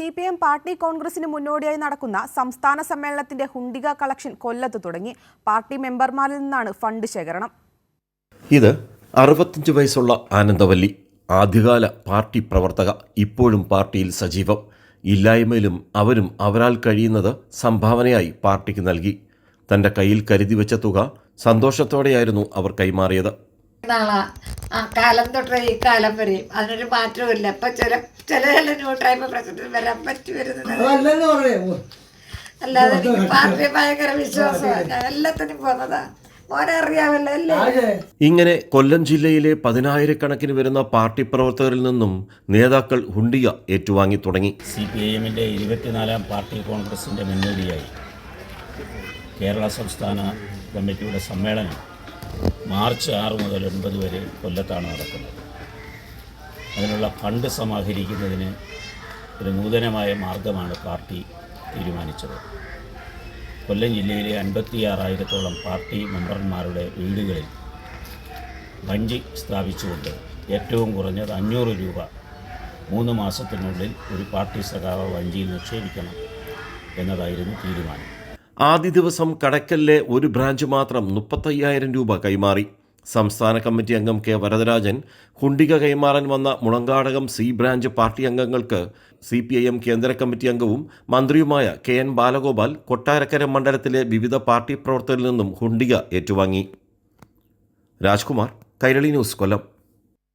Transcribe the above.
CPM party കോൺഗ്രസിന് മുന്നോടിയായി നടക്കുന്ന സംസ്ഥാന സമ്മേളനത്തിന്റെ ഹുണ്ടിക കളക്ഷൻ കൊല്ലത്ത് തുടങ്ങി. പാർട്ടി മെമ്പർമാരിൽ നിന്നാണ് ഫണ്ട് ശേഖരണം. ഇത് 65 വയസ്സുള്ള ആനന്ദവല്ലി, ആദ്യകാല പാർട്ടി പ്രവർത്തക, ഇപ്പോഴും പാർട്ടിയിൽ സജീവം. ഇല്ലായ്മയിലും അവരും അവരാൽ കഴിയുന്നത് സംഭാവനയായി പാർട്ടിക്ക് നൽകി. തൻ്റെ കയ്യിൽ കരുതി വെച്ച തുക സന്തോഷത്തോടെയായിരുന്നു അവർ കൈമാറിയത്. കാലം തൊട്ട് ഈ കാലം വരെയും അതിനൊരു മാറ്റമില്ല. ഇപ്പൊ ചില ന്യൂ ടൈപ്പ് പ്രസിഡന്റ് വരാൻ പറ്റി വരുന്നത് അല്ലാതെ എനിക്ക് പാർട്ടി ഭയങ്കര വിശ്വാസമാണ്. ഞാൻ എല്ലാത്തിനും പോകുന്നതാ. മോനെ അറിയാമല്ലോ അല്ലേ? ഇങ്ങനെ കൊല്ലം ജില്ലയിലെ 10,000-കണക്കിന് വരുന്ന പാർട്ടി പ്രവർത്തകരിൽ നിന്നും നേതാക്കൾ ഹുണ്ടിക ഏറ്റുവാങ്ങി തുടങ്ങി. CPIMന്റെ 24ാം പാർട്ടി കോൺഗ്രസിന്റെ മുന്നോടിയായി കേരള സംസ്ഥാന കമ്മിറ്റിയുടെ സമ്മേളനം മാർച്ച് 6 മുതൽ 9 വരെ കൊല്ലത്താണ് നടക്കുന്നത്. അതിനുള്ള ഫണ്ട് സമാഹരിക്കുന്നതിന് ഒരു നൂതനമായ മാർഗമാണ് പാർട്ടി തീരുമാനിച്ചത്. കൊല്ലം ജില്ലയിലെ 56,000-ഓളം പാർട്ടി മെമ്പർമാരുടെ വീടുകളിൽ വഞ്ചി സ്ഥാപിച്ചുകൊണ്ട് ഏറ്റവും കുറഞ്ഞത് 500 രൂപ 3 മാസത്തിനുള്ളിൽ ഒരു പാർട്ടി സഖാവ് വഞ്ചിയിൽ നിക്ഷേപിക്കണം എന്നതായിരുന്നു തീരുമാനം. ആദ്യ ദിവസം കടയ്ക്കലിലെ ഒരു ബ്രാഞ്ച് മാത്രം 35,000 രൂപ കൈമാറി. സംസ്ഥാന കമ്മിറ്റി അംഗം കെ വരദരാജൻ ഹുണ്ടിക കൈമാറാൻ വന്ന മുളങ്കാടകം C ബ്രാഞ്ച് പാർട്ടി അംഗങ്ങൾക്ക് CPIM കേന്ദ്ര കമ്മിറ്റി അംഗവും മന്ത്രിയുമായ KN ബാലഗോപാൽ കൊട്ടാരക്കര മണ്ഡലത്തിലെ വിവിധ പാർട്ടി പ്രവർത്തകരിൽ നിന്നും ഹുണ്ടിക ഏറ്റുവാങ്ങി. രാജ്കുമാർ, കൈരളി ന്യൂസ്, കൊല്ലം.